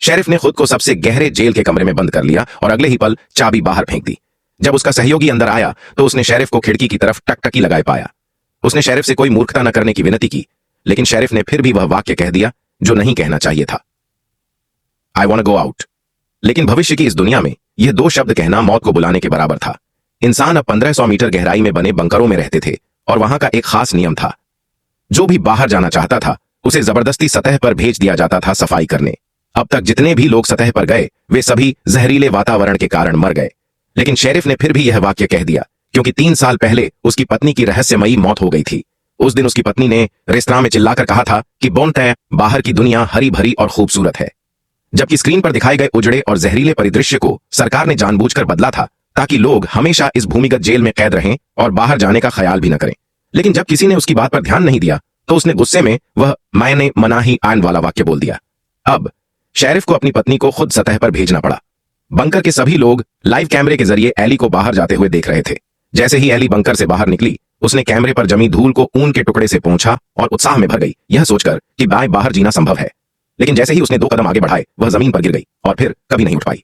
Sheriff ने खुद को सबसे गहरे जेल के कमरे में बंद कर लिया और अगले ही पल चाबी बाहर फेंक दी। जब उसका सहयोगी अंदर आया तो उसने शेरिफ को खिड़की की तरफ टकटकी लगाए पाया। उसने शेरिफ से कोई मूर्खता न करने की विनती की, लेकिन शेरिफ ने फिर भी वह वाक्य कह दिया जो नहीं कहना चाहिए था, आई वांट गो आउट। लेकिन भविष्य की इस दुनिया में यह दो शब्द कहना मौत को बुलाने के बराबर था। इंसान अब 1500 मीटर गहराई में बने बंकरों में रहते थे और वहां का एक खास नियम था, जो भी बाहर जाना चाहता था उसे जबरदस्ती सतह पर भेज दिया जाता था सफाई करने। अब तक जितने भी लोग सतह पर गए वे सभी जहरीले वातावरण के कारण मर गए, लेकिन शेरिफ ने फिर भी यह वाक्य कह दिया क्योंकि 3 साल पहले उसकी पत्नी की रहस्यमयी मौत हो गई थी। उस दिन उसकी पत्नी ने रेस्तरां में चिल्लाकर कहा था कि बोनतै बाहर की दुनिया हरी भरी और खूबसूरत है, जबकि स्क्रीन पर दिखाए गए उजड़े और जहरीले परिदृश्य को सरकार ने जानबूझकर बदला था ताकि लोग हमेशा इस भूमिगत जेल में कैद रहें और बाहर जाने का ख्याल भी न करें। लेकिन जब किसी ने उसकी बात पर ध्यान नहीं दिया तो उसने गुस्से में वह मैंने मना ही आन वाला वाक्य बोल दिया। अब शेरिफ को अपनी पत्नी को खुद सतह पर भेजना पड़ा। बंकर के सभी लोग लाइव कैमरे के जरिए एली को बाहर जाते हुए देख रहे थे। जैसे ही एली बंकर से बाहर निकली उसने कैमरे पर जमी धूल को ऊन के टुकड़े से पोंछा और उत्साह में भर गई, यह सोचकर कि बाहर जीना संभव है। लेकिन जैसे ही उसने 2 कदम आगे बढ़ाए वह जमीन पर गिर गई और फिर कभी नहीं उठ पाई।